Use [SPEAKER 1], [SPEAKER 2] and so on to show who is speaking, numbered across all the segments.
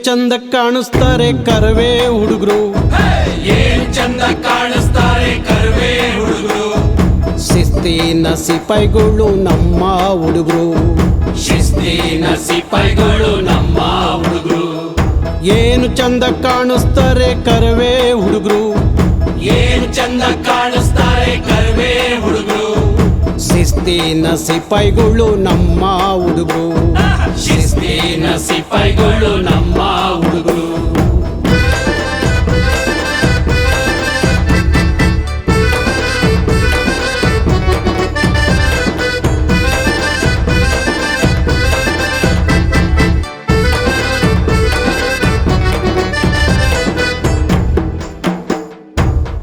[SPEAKER 1] ಚಂದ ಕಾಣಿಸ್ತಾರೆ ಕರವೇ ಹುಡುಗರು,
[SPEAKER 2] ಏನ್ ಚಂದ ಕಾಣಿಸ್ತಾರೆ ಕರ್ವೆ ಹುಡುಗರು.
[SPEAKER 1] ಶಿಸ್ತಿನ ಸಿಪಾಯಿಗಳು ನಮ್ಮ ಹುಡುಗರು,
[SPEAKER 2] ಶಿಸ್ತಿನ ಸಿಪಾಯಿಗಳು ನಮ್ಮ ಹುಡುಗರು.
[SPEAKER 1] ಏನು ಚಂದ ಕಾಣಿಸ್ತಾರೆ ಕರವೇ ಹುಡುಗರು,
[SPEAKER 2] ಏನ್ ಚಂದ ಕಾಣಿಸ್ತಾರೆ ಕರ್ವೆ ಹುಡುಗರು.
[SPEAKER 1] ಶಿಸ್ತಿನ ಸಿಪಾಯಿಗಳು ನಮ್ಮ ಹುಡುಗರು,
[SPEAKER 2] ಶಿಸ್ತಿನ ಸಿಪಾಯಿಗಳು ನಮ್ಮ ಹುಡುಗರು.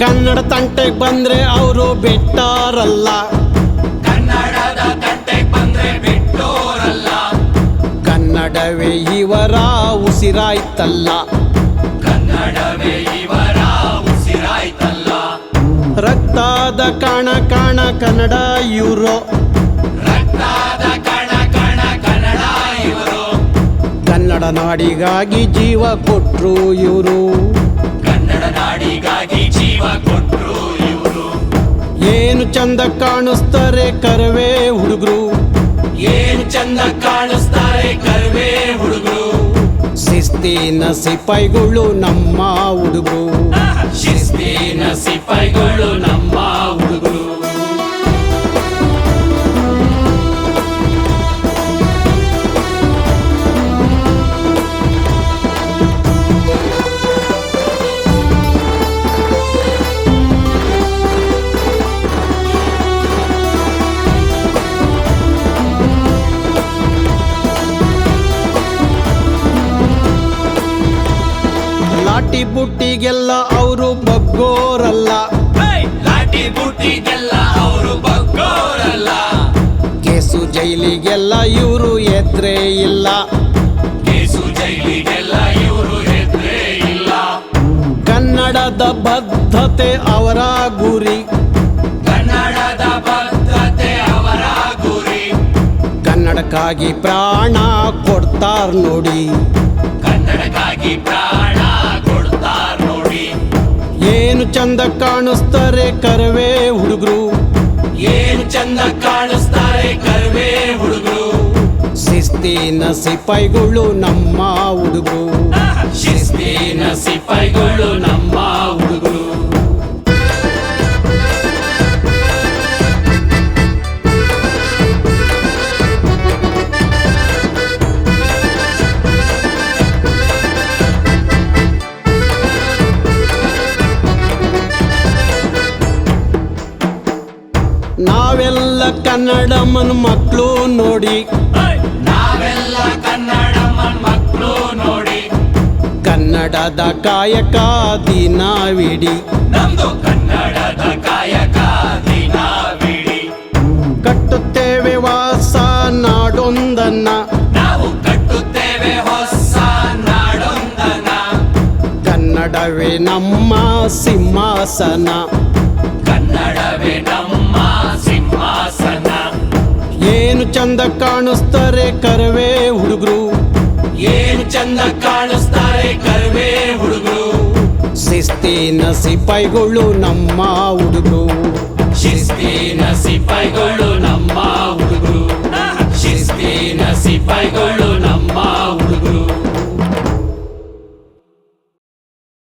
[SPEAKER 1] ಕನ್ನಡ ತಂಟೆಗೆ ಬಂದ್ರೆ ಅವರು ಬಿಟ್ಟಾರಲ್ಲ,
[SPEAKER 2] ಕನ್ನಡದ ತಂಟೆಗೆ ಬಂದ್ರೆ ಬಿಟ್ಟೋರಲ್ಲ.
[SPEAKER 1] ಕನ್ನಡವೇ ಇವರ ಉಸಿರಾಯ್ತಲ್ಲ,
[SPEAKER 2] ಕನ್ನಡವೇ ಇವರ ಉಸಿರಾಯ್ತಲ್ಲ.
[SPEAKER 1] ರಕ್ತದ ಕಾಣ ಕಾಣ ಕನ್ನಡ ಇವರು,
[SPEAKER 2] ರಕ್ತದ ಕಣ ಕಣ ಕನ್ನಡ ಇವರು.
[SPEAKER 1] ಕನ್ನಡ ನಾಡಿಗಾಗಿ ಜೀವ ಕೊಟ್ರು ಇವರು,
[SPEAKER 2] ಕನ್ನಡ ನಾಡಿಗಾಗಿ ಜೀವ ಕೊಟ್ರು ಇವರು.
[SPEAKER 1] ಏನು ಚಂದ ಕಾಣಿಸ್ತಾರೆ ಕರವೇ ಹುಡುಗರು,
[SPEAKER 2] ಏನ್ ಚಂದ ಕಾಣಿಸ್ತಾರೆ ಕರ್ವೆ ಹುಡುಗರು.
[SPEAKER 1] ಶಿಸ್ತಿನ ಸಿಪಾಯಿಗಳು ನಮ್ಮ ಹುಡುಗರು,
[SPEAKER 2] ಶಿಸ್ತಿನ ಸಿಪಾಯಿಗಳು ನಮ್ಮ ಹುಡುಗರು.
[SPEAKER 1] ಲಾಟಿ ಬುಟ್ಟಿಗೆಲ್ಲ ಅವರು ಬಗ್ಗೋರಲ್ಲ,
[SPEAKER 2] ಲಾಟಿ ಬುಟ್ಟಿಗೆಲ್ಲ ಅವರು ಬಗ್ಗೋರಲ್ಲ.
[SPEAKER 1] ಕೇಸು ಜೈಲಿಗೆಲ್ಲ ಇವರು ಎದ್ರೆ ಇಲ್ಲ,
[SPEAKER 2] ಕೇಸು ಜೈಲಿಗೆಲ್ಲ ಇವರು ಹೆದ್ರೆ ಇಲ್ಲ.
[SPEAKER 1] ಕನ್ನಡದ ಬದ್ಧತೆ ಅವರ ಗುರಿ,
[SPEAKER 2] ಕನ್ನಡದ ಬದ್ಧತೆ ಅವರ ಗುರಿ.
[SPEAKER 1] ಕನ್ನಡಕ್ಕಾಗಿ ಪ್ರಾಣ ಕೊಡ್ತಾರ್ ನೋಡಿ,
[SPEAKER 2] ಕನ್ನಡಕ್ಕಾಗಿ ಪ್ರಾಣ ಕೊಡ್ತಾರ್ ನೋಡಿ.
[SPEAKER 1] ಏನು ಚಂದ ಕಾಣಿಸ್ತಾರೆ ಕರವೇ ಹುಡುಗರು,
[SPEAKER 2] ಏನ್ ಚಂದ ಕಾಣಿಸ್ತಾರೆ ಕರ್ವೆ ಹುಡುಗರು.
[SPEAKER 1] ಶಿಸ್ತಿನ ಸಿಪಾಯಿಗಳು ನಮ್ಮ ಹುಡುಗರು,
[SPEAKER 2] ಶಿಸ್ತಿನ ಸಿಪಾಯಿಗಳು ನಮ್ಮ ಹುಡುಗರು.
[SPEAKER 1] ನಾವೆಲ್ಲ ಕನ್ನಡಮ್ಮನ ಮಕ್ಕಳು ನೋಡಿ,
[SPEAKER 2] ನಾವೆಲ್ಲ ಕನ್ನಡಮ್ಮನ್ ಮಕ್ಕಳು ನೋಡಿ.
[SPEAKER 1] ಕನ್ನಡದ ಕಾಯಕ ದಿನವಿಡಿ,
[SPEAKER 2] ನಮ್ದು ಕನ್ನಡದ ಕಾಯಕ ದಿನವಿಡಿ.
[SPEAKER 1] ಕಟ್ಟುತ್ತೇವೆ ವಾಸ ನಾಡೊಂದನ್ನ,
[SPEAKER 2] ನಾವು ಕಟ್ಟುತ್ತೇವೆ ಹೊಸ ನಾಡೊಂದನ.
[SPEAKER 1] ಕನ್ನಡವೇ ನಮ್ಮ ಸಿಂಹಾಸನ,
[SPEAKER 2] ಕನ್ನಡವೇ ನಮ್ಮ ಸಿಂಹಾಸನ.
[SPEAKER 1] ಏನು ಚಂದ ಕಾಣಿಸ್ತಾರೆ ಕರವೇ ಹುಡುಗರು,
[SPEAKER 2] ಏನ್ ಚಂದ ಕಾಣಿಸ್ತಾರೆ ಕರ್ವೆ ಹುಡುಗರು.
[SPEAKER 1] ಶಿಸ್ತಿನ ಸಿಪಾಯಿಗಳು ನಮ್ಮ ಹುಡುಗರು,
[SPEAKER 2] ಶಿಸ್ತಿನ ಸಿಪಾಯಿಗಳು ನಮ್ಮ ಹುಡುಗರು. ಶಿಸ್ತಿನ ಸಿಪಾಯಿಗಳು